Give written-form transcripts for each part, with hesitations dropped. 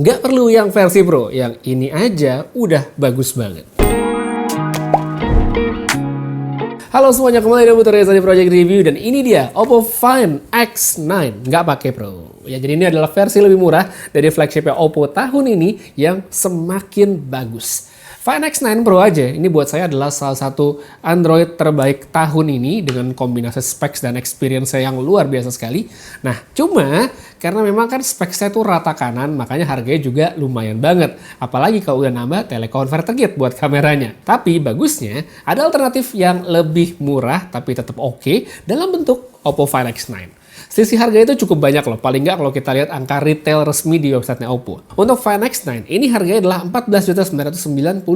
Nggak perlu yang versi Pro, yang ini aja udah bagus banget. Halo semuanya, kembali dengan Putra Reza di Project Review, dan ini dia Oppo Find X9 nggak pakai Pro. Ya, jadi ini adalah versi lebih murah dari flagshipnya Oppo tahun ini yang semakin bagus. Find X9 Pro aja, ini buat saya adalah salah satu Android terbaik tahun ini dengan kombinasi specs dan experience yang luar biasa sekali. Nah, cuma karena memang kan specs-nya tuh rata kanan, makanya harganya juga lumayan banget. Apalagi kalau udah nambah teleconverter kit buat kameranya. Tapi bagusnya ada alternatif yang lebih murah tapi tetap oke dalam bentuk Oppo Find X9. Sisi harga itu cukup banyak loh, paling nggak kalau kita lihat angka retail resmi di websitenya Oppo. Untuk Find X9, ini harganya adalah Rp14.999.000,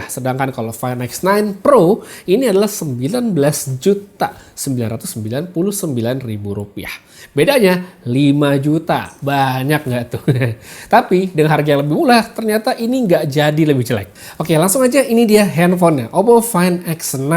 sedangkan kalau Find X9 Pro, ini adalah Rp19.999.000. Bedanya 5 juta, banyak nggak tuh? Tapi dengan harga yang lebih murah, ternyata ini nggak jadi lebih jelek. Oke, langsung aja, ini dia handphonenya, Oppo Find X9.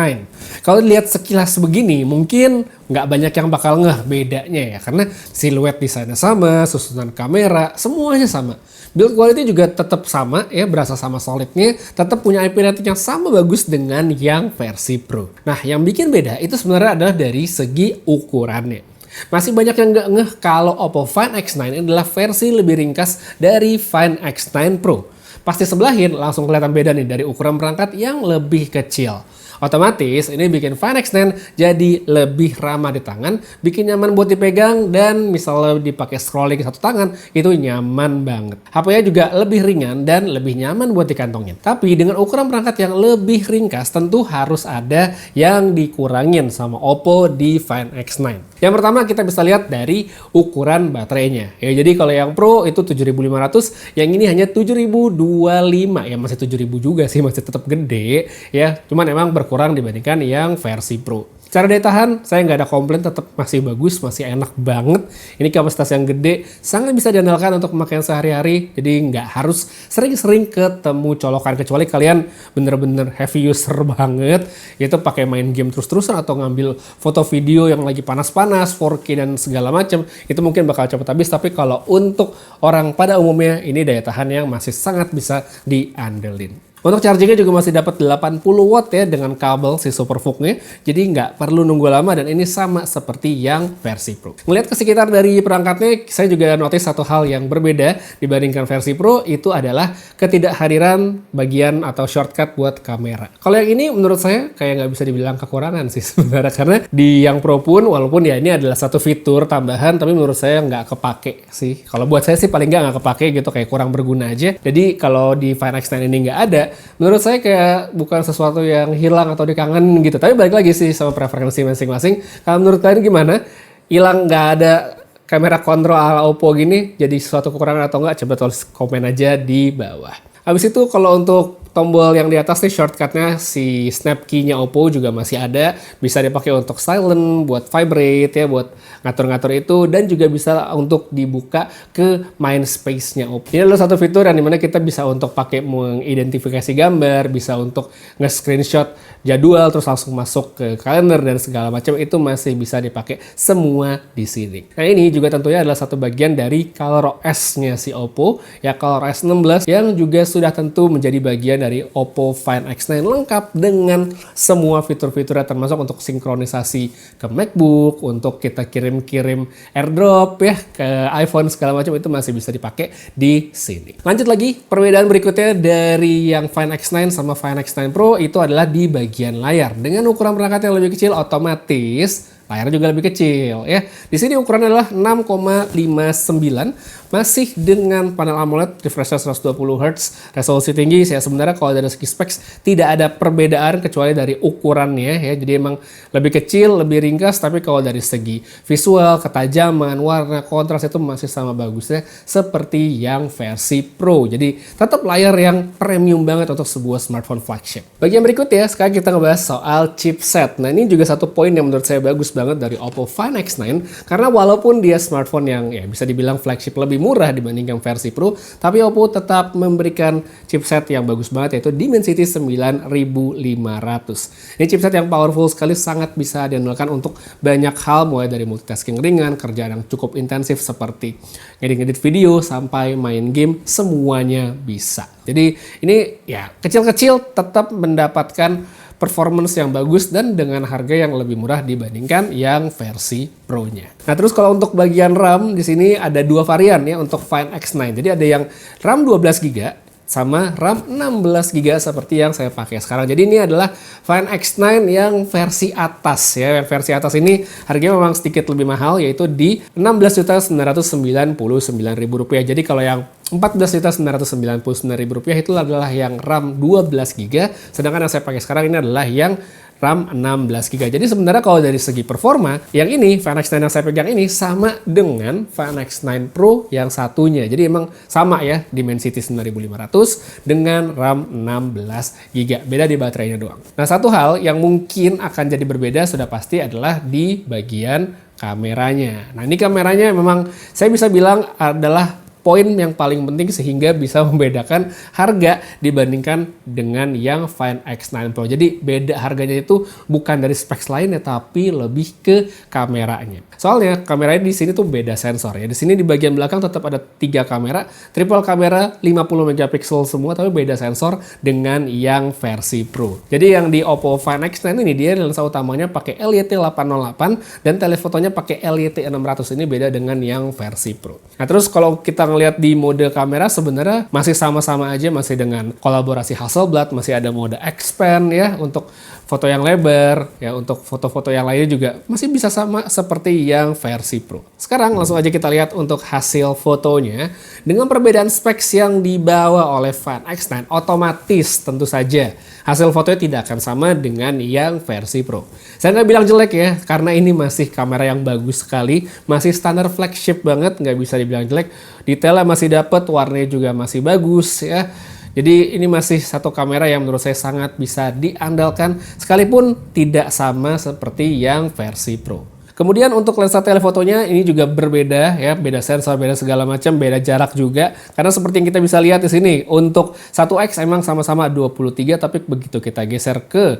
Kalau dilihat sekilas begini, mungkin nggak banyak yang bakal ngeh bedanya ya, karena siluet desainnya sama, susunan kamera, semuanya sama. Build quality juga tetap sama ya, berasa sama solidnya, tetap punya IP rating yang sama bagus dengan yang versi Pro. Nah, yang bikin beda itu sebenarnya adalah dari segi ukurannya. Masih banyak yang nggak ngeh kalau Oppo Find X9 adalah versi lebih ringkas dari Find X9 Pro. Pasti sebelahin langsung kelihatan beda nih dari ukuran perangkat yang lebih kecil. Otomatis ini bikin Find X9 jadi lebih ramah di tangan, bikin nyaman buat dipegang, dan misalnya dipakai scrolling satu tangan itu nyaman banget. HP-nya juga lebih ringan dan lebih nyaman buat dikantongin. Tapi dengan ukuran perangkat yang lebih ringkas tentu harus ada yang dikurangin sama Oppo di Find X9. Yang pertama kita bisa lihat dari ukuran baterainya. Ya, jadi kalau yang Pro itu 7500, yang ini hanya 7025. Ya masih 7000 juga sih, masih tetap gede ya. Cuman emang berkurang dibandingkan yang versi Pro. Cara daya tahan, saya nggak ada komplain, tetap masih bagus, masih enak banget. Ini kapasitas yang gede, sangat bisa diandalkan untuk pemakaian sehari-hari, jadi nggak harus sering-sering ketemu colokan, kecuali kalian bener-bener heavy user banget, yaitu pakai main game terus-terusan atau ngambil foto video yang lagi panas-panas, 4K dan segala macam, itu mungkin bakal cepet habis. Tapi kalau untuk orang pada umumnya, ini daya tahan yang masih sangat bisa diandelin. Untuk chargingnya juga masih dapat 80 watt ya dengan kabel si Superfook-nya. Jadi nggak perlu nunggu lama, dan ini sama seperti yang versi Pro. Ngelihat ke sekitar dari perangkatnya, saya juga notice satu hal yang berbeda dibandingkan versi Pro, itu adalah ketidakhadiran bagian atau shortcut buat kamera. Kalau yang ini menurut saya kayak nggak bisa dibilang kekurangan sih sebenarnya, karena di yang Pro pun walaupun ya ini adalah satu fitur tambahan, tapi menurut saya nggak kepake sih. Kalau buat saya sih paling nggak kepake gitu, kayak kurang berguna aja. Jadi kalau di Find X9 ini nggak ada, menurut saya kayak bukan sesuatu yang hilang atau dikangen gitu. Tapi balik lagi sih sama preferensi masing-masing. Kalau menurut kalian gimana? Hilang nggak ada kamera kontrol ala Oppo gini jadi sesuatu kekurangan atau enggak? Coba tulis komen aja di bawah. Habis itu kalau untuk tombol yang di atas nih, shortcutnya si snap key-nya Oppo juga masih ada. Bisa dipakai untuk silent, buat vibrate ya, buat ngatur-ngatur itu, dan juga bisa untuk dibuka ke main space-nya Oppo. Ini adalah satu fitur yang dimana kita bisa untuk pakai mengidentifikasi gambar, bisa untuk nge-screenshot jadwal terus langsung masuk ke kalender dan segala macam, itu masih bisa dipakai semua di sini. Nah, ini juga tentunya adalah satu bagian dari ColorOS-nya si Oppo ya, ColorOS 16, yang juga sudah tentu menjadi bagian dari Oppo Find X9, lengkap dengan semua fitur-fiturnya, termasuk untuk sinkronisasi ke MacBook, untuk kita kirim-kirim AirDrop ya ke iPhone segala macam, itu masih bisa dipakai di sini. Lanjut lagi, perbedaan berikutnya dari yang Find X9 sama Find X9 Pro itu adalah di bagian layar. Dengan ukuran perangkat yang lebih kecil, otomatis layarnya juga lebih kecil ya. Di sini ukurannya adalah 6,59, masih dengan panel AMOLED, refresh rate 120 Hz, resolusi tinggi. Saya sebenarnya kalau dari segi specs tidak ada perbedaan kecuali dari ukurannya ya. Jadi emang lebih kecil, lebih ringkas, tapi kalau dari segi visual, ketajaman, warna, kontras itu masih sama bagusnya seperti yang versi Pro. Jadi tetap layar yang premium banget untuk sebuah smartphone flagship. Bagian berikutnya, sekarang kita ngebahas soal chipset. Nah, ini juga satu poin yang menurut saya bagus banget dari Oppo Find X9, karena walaupun dia smartphone yang ya bisa dibilang flagship lebih murah dibandingkan versi Pro, tapi Oppo tetap memberikan chipset yang bagus banget, yaitu Dimensity 9500. Ini chipset yang powerful sekali, sangat bisa diandalkan untuk banyak hal, mulai dari multitasking ringan, kerjaan yang cukup intensif seperti ngedit-ngedit video, sampai main game, semuanya bisa. Jadi ini ya kecil-kecil tetap mendapatkan performance yang bagus dan dengan harga yang lebih murah dibandingkan yang versi Pro-nya. Nah, terus kalau untuk bagian RAM di sini ada dua varian ya untuk Find X9. Jadi ada yang RAM 12GB sama RAM 16GB seperti yang saya pakai sekarang. Jadi ini adalah Find X9 yang versi atas ya. Yang versi atas ini harganya memang sedikit lebih mahal, yaitu di Rp16.999.000. Jadi kalau yang Rp14.999.000 itu adalah yang RAM 12GB, sedangkan yang saya pakai sekarang ini adalah yang RAM 16GB. Jadi sebenarnya kalau dari segi performa, yang ini Find X9 yang saya pegang ini sama dengan Find X9 Pro yang satunya. Jadi emang sama ya, Dimensity 9500 dengan RAM 16GB. Beda di baterainya doang. Nah, satu hal yang mungkin akan jadi berbeda sudah pasti adalah di bagian kameranya. Nah, ini kameranya memang saya bisa bilang adalah poin yang paling penting sehingga bisa membedakan harga dibandingkan dengan yang Find X9 Pro. Jadi beda harganya itu bukan dari specs lainnya, tapi lebih ke kameranya. Soalnya kameranya di sini tuh beda sensor ya. Di sini di bagian belakang tetap ada 3 kamera, triple kamera 50 megapiksel semua, tapi beda sensor dengan yang versi Pro. Jadi yang di Oppo Find X9 ini dia lensa utamanya pakai LYT808 dan telefotonya pakai LYT600. Ini beda dengan yang versi Pro. Nah, terus kalau kita ngelihat di mode kamera sebenarnya masih sama-sama aja, masih dengan kolaborasi Hasselblad, masih ada mode expand ya untuk foto yang lebar ya, untuk foto-foto yang lainnya juga masih bisa sama seperti yang versi Pro. Sekarang langsung aja kita lihat untuk hasil fotonya. Dengan perbedaan specs yang dibawa oleh Find X9, otomatis tentu saja hasil fotonya tidak akan sama dengan yang versi Pro. Saya nggak bilang jelek ya, karena ini masih kamera yang bagus sekali, masih standar flagship banget, nggak bisa dibilang jelek. Detailnya masih dapat, warnanya juga masih bagus ya. Jadi ini masih satu kamera yang menurut saya sangat bisa diandalkan, sekalipun tidak sama seperti yang versi Pro. Kemudian untuk lensa telefotonya ini juga berbeda ya, beda sensor, beda segala macam, beda jarak juga. Karena seperti yang kita bisa lihat di sini, untuk 1x emang sama-sama 23, tapi begitu kita geser ke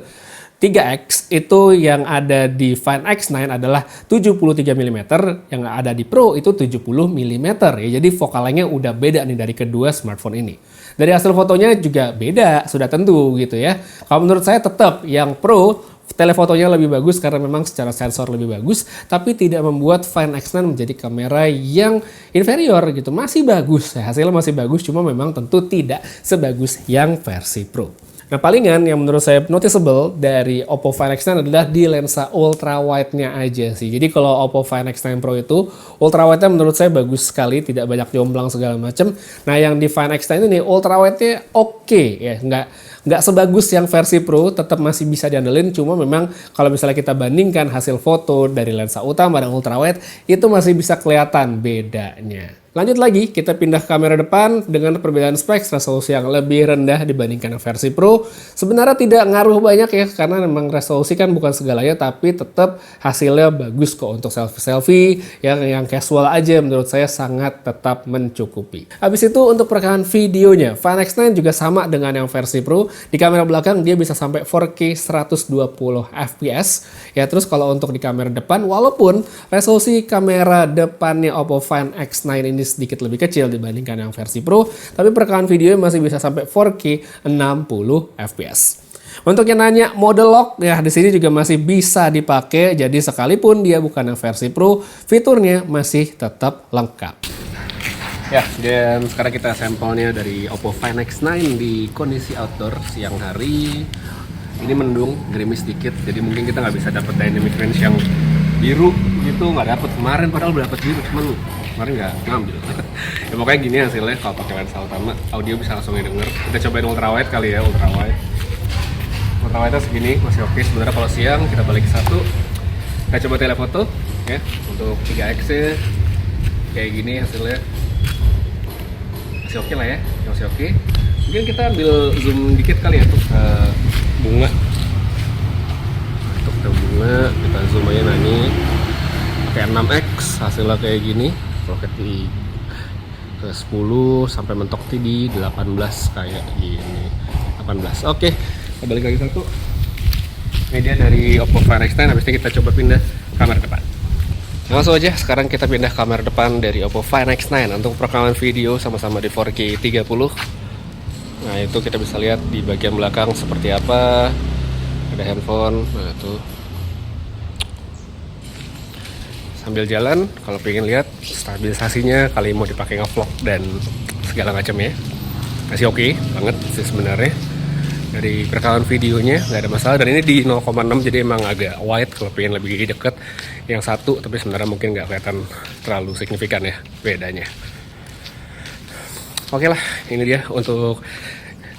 3x itu yang ada di Find X9 adalah 73 mm, yang ada di Pro itu 70 mm ya. Jadi fokalnya udah beda nih dari kedua smartphone ini. Dari hasil fotonya juga beda, sudah tentu gitu ya. Kalau menurut saya tetap yang Pro telefotonya lebih bagus karena memang secara sensor lebih bagus, tapi tidak membuat Find X9 menjadi kamera yang inferior gitu. Masih bagus, hasilnya masih bagus, cuma memang tentu tidak sebagus yang versi Pro. Nah, palingan yang menurut saya noticeable dari Oppo Find X9 adalah di lensa ultra wide-nya aja sih. Jadi kalau Oppo Find X9 Pro itu ultra wide-nya menurut saya bagus sekali, tidak banyak jomplang segala macam. Nah, yang di Find X9 ini ultra wide-nya oke ya, nggak sebagus yang versi Pro, tetap masih bisa diandelin. Cuma memang kalau misalnya kita bandingkan hasil foto dari lensa utama dan ultra wide, itu masih bisa kelihatan bedanya. Lanjut lagi, kita pindah ke kamera depan dengan perbedaan specs, resolusi yang lebih rendah dibandingkan versi Pro. Sebenarnya tidak ngaruh banyak ya, karena memang resolusi kan bukan segalanya, tapi tetap hasilnya bagus kok untuk selfie-selfie yang casual aja, menurut saya sangat tetap mencukupi. Habis itu untuk perekaman videonya, Find X9 juga sama dengan yang versi Pro. Di kamera belakang dia bisa sampai 4K 120 fps. Ya, terus kalau untuk di kamera depan, walaupun resolusi kamera depannya Oppo Find X9 ini sedikit lebih kecil dibandingkan yang versi Pro, tapi perekaman videonya masih bisa sampai 4K 60 fps. Untuk yang nanya mode lock, ya di sini juga masih bisa dipakai. Jadi sekalipun dia bukan yang versi Pro, fiturnya masih tetap lengkap. Ya, dan sekarang kita sampelnya dari Oppo Find X9 di kondisi outdoor siang hari. Ini mendung, gerimis sedikit, jadi mungkin kita nggak bisa dapat dynamic range yang biru gitu, nggak dapat kemarin, padahal dapat biru, cuman kemarin nggak ngambil. Ya pokoknya gini hasilnya kalau pakai lensa utama, audio bisa langsung denger. Kita cobain ultra wide kali ya, ultra wide. Ultra wide segini masih oke. Sebenarnya kalau siang kita balik ke 1, kita coba telefoto ya untuk 3x nya kayak gini hasilnya masih oke lah ya, masih oke. Mungkin kita ambil zoom dikit kali ya untuk bunga. Untuk bunga kita zoom aja nih pakai 6x, hasilnya kayak gini. Kalau ke 10 sampai mentok di 18 kayak gini. 18. Oke, kita balik lagi satu. Ini dia dari Oppo Find X9. Habis ini kita coba pindah kamera depan. Langsung aja, sekarang kita pindah kamera depan dari Oppo Find X9 untuk perekaman video sama-sama di 4K 30. Nah, itu kita bisa lihat di bagian belakang seperti apa. Ada handphone. Nah, itu. Sambil jalan, kalau pengen lihat stabilisasinya, kali mau dipakai ngevlog dan segala macam ya, masih oke banget sih sebenarnya. Dari perekaman videonya nggak ada masalah, dan ini di 0,6 jadi emang agak wide kalau pengen lebih deket yang satu, tapi sebenarnya mungkin nggak kelihatan terlalu signifikan ya bedanya. Oke lah, ini dia untuk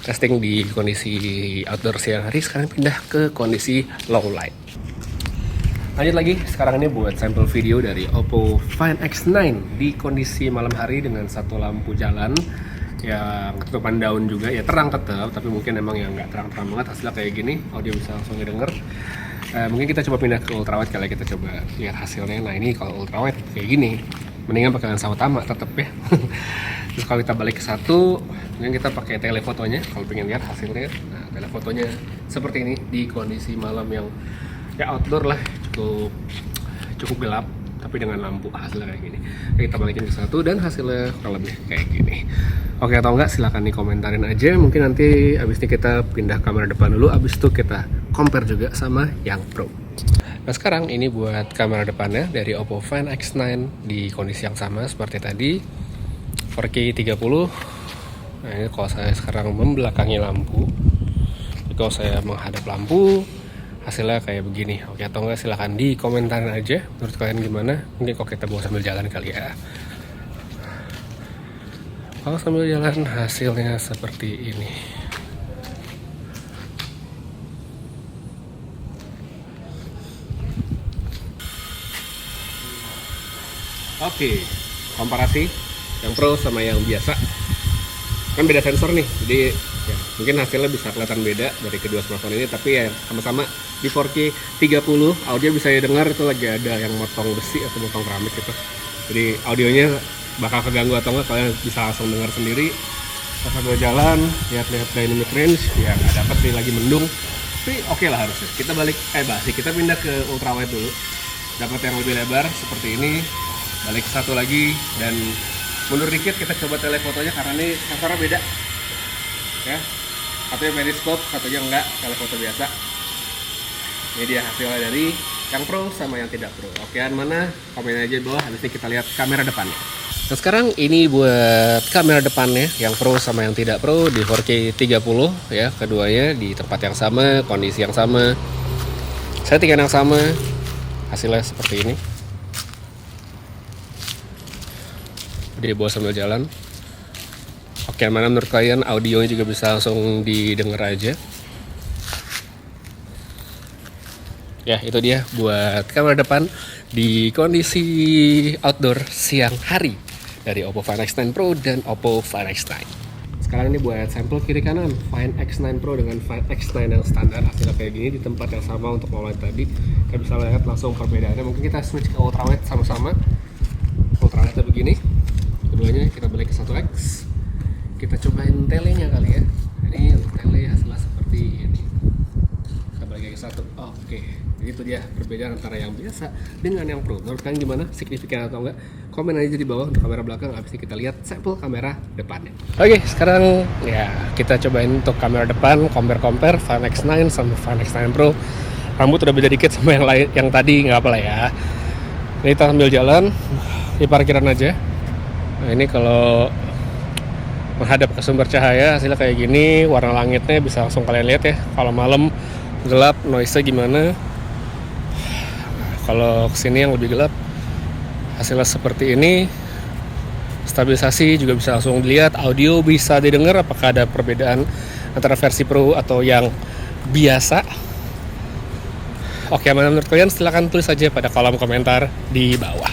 testing di kondisi outdoor siang hari. Sekarang pindah ke kondisi low light. Lanjut lagi, sekarang ini buat sampel video dari Oppo Find X9 di kondisi malam hari dengan satu lampu jalan yang ketutupan daun juga, ya terang tetap, tapi mungkin emang yang nggak terang-terang banget, hasilnya kayak gini, audio bisa langsung didengar. Mungkin kita coba pindah ke ultrawide kali, kita coba lihat hasilnya. Nah ini kalau ultrawide kayak gini, mendingan pakai lensa utama tetap ya. Terus kalau kita balik ke satu, mungkin kita pakai telefotonya kalau pengen lihat hasilnya. Nah telefotonya seperti ini di kondisi malam yang ya outdoor lah, cukup gelap tapi dengan lampu, hasilnya kayak gini. Kita balikin ke satu dan hasilnya kurang lebih kayak gini. Oke atau enggak silahkan dikomentarin aja. Mungkin nanti abis ini kita pindah kamera depan dulu, abis itu kita compare juga sama yang Pro. Nah sekarang ini buat kamera depannya dari Oppo Find X9 di kondisi yang sama seperti tadi, 4K 30. Nah ini kalau saya sekarang membelakangi lampu, kalau saya menghadap lampu, hasilnya kayak begini. Oke atau enggak silahkan dikomentarin aja menurut kalian gimana. Mungkin kalau kita bawa sambil jalan kali ya. Kalau sambil jalan hasilnya seperti ini. Oke, komparasi yang Pro sama yang biasa. Kan beda sensor nih, jadi ya, mungkin hasilnya bisa kelihatan beda dari kedua smartphone ini, tapi ya sama-sama di 4K 30. Audio bisa didengar itu lagi ada yang motong besi atau motong keramik gitu, jadi audionya bakal keganggu atau enggak kalian bisa langsung dengar sendiri. Pas sambil jalan lihat-lihat dynamic range ya nggak dapat nih, lagi mendung, tapi oke lah harusnya. Kita balik kita pindah ke ultrawide dulu, dapat yang lebih lebar seperti ini. Balik ke satu lagi dan mundur dikit, kita coba telefotonya karena ini sensornya beda ya, satunya periscope, satunya enggak, telefoto biasa. Ini dia hasilnya dari yang Pro sama yang tidak Pro. Okean mana? Komen aja di bawah. Habis ini kita lihat kamera depannya. Nah sekarang ini buat kamera depannya yang Pro sama yang tidak Pro di 4K 30 ya, keduanya di tempat yang sama, kondisi yang sama, settingan yang sama, hasilnya seperti ini. Jadi bawa sambil jalan. Oke, mana menurut kalian? Audionya juga bisa langsung didengar aja. Ya, itu dia buat kamera depan di kondisi outdoor siang hari dari Oppo Find X9 Pro dan Oppo Find X9. Sekarang ini buat sampel kiri kanan Find X9 Pro dengan Find X9 yang standar, hasilnya kayak gini di tempat yang sama untuk low-light tadi. Kita bisa lihat langsung perbedaannya. Mungkin kita switch ke ultrawide sama-sama. Ultrawide begini. Keduanya kita balik ke 1x, kita cobain telenya kali ya. Ini tele hasilnya seperti ini. Kita balik ke satu. Oke, itu dia perbedaan antara yang biasa dengan yang Pro. Menurut kalian gimana? Signifikan atau enggak? Komen aja di bawah untuk kamera belakang. Habis ini kita lihat sampel kamera depannya. Oke, sekarang ya kita cobain untuk kamera depan, compare Find X9 sama Find X9 Pro. Rambut udah beda dikit sama yang lain, yang tadi nggak apa lah ya. Ini kita sambil jalan di parkiran aja. Nah ini kalau menghadap ke sumber cahaya hasilnya kayak gini, warna langitnya bisa langsung kalian lihat ya. Kalau malam gelap, noise-nya gimana. Nah, kalau kesini yang lebih gelap, hasilnya seperti ini. Stabilisasi juga bisa langsung dilihat, audio bisa didengar apakah ada perbedaan antara versi Pro atau yang biasa. Oke, mana menurut kalian? Silahkan tulis saja pada kolom komentar di bawah.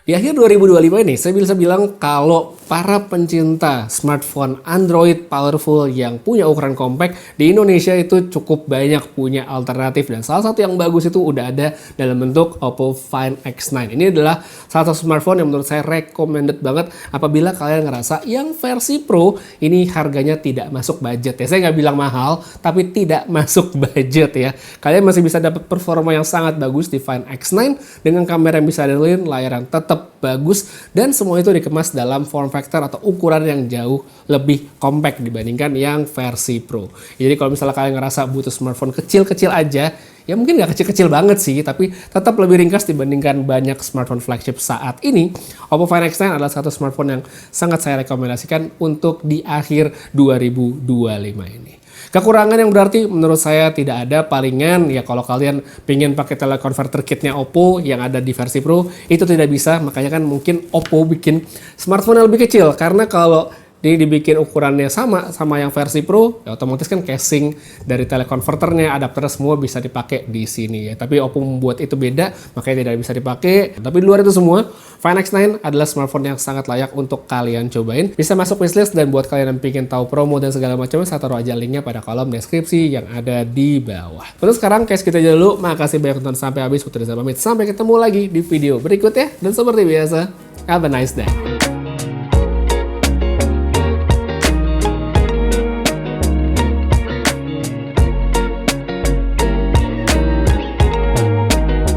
Di akhir 2025 ini, saya bisa bilang kalau para pencinta smartphone Android powerful yang punya ukuran compact, di Indonesia itu cukup banyak punya alternatif, dan salah satu yang bagus itu udah ada dalam bentuk Oppo Find X9. Ini adalah salah satu smartphone yang menurut saya recommended banget apabila kalian ngerasa yang versi Pro ini harganya tidak masuk budget ya. Saya nggak bilang mahal, tapi tidak masuk budget ya. Kalian masih bisa dapat performa yang sangat bagus di Find X9 dengan kamera yang bisa diandelin, layar yang tetap bagus, dan semua itu dikemas dalam form factor atau ukuran yang jauh lebih compact dibandingkan yang versi Pro. Jadi kalau misalnya kalian ngerasa butuh smartphone kecil-kecil aja, ya mungkin nggak kecil-kecil banget sih, tapi tetap lebih ringkas dibandingkan banyak smartphone flagship saat ini. Oppo Find X9 adalah satu smartphone yang sangat saya rekomendasikan untuk di akhir 2025 ini. Kekurangan yang berarti menurut saya tidak ada, palingan ya kalau kalian pengen pakai teleconverter kitnya Oppo yang ada di versi Pro itu tidak bisa, makanya kan mungkin Oppo bikin smartphone yang lebih kecil, karena kalau dibikin ukurannya sama yang versi Pro, ya otomatis kan casing dari teleconverternya, adapternya semua bisa dipakai di sini ya. Tapi Oppo membuat itu beda, makanya tidak bisa dipakai. Tapi di luar itu semua, Find X9 adalah smartphone yang sangat layak untuk kalian cobain. Bisa masuk wishlist, dan buat kalian yang pengen tahu promo dan segala macamnya, saya taruh aja linknya pada kolom deskripsi yang ada di bawah. Terus sekarang case kita aja dulu. Makasih banyak nonton sampai habis. Putri Reza pamit. Sampai ketemu lagi di video berikutnya. Dan seperti biasa, have a nice day.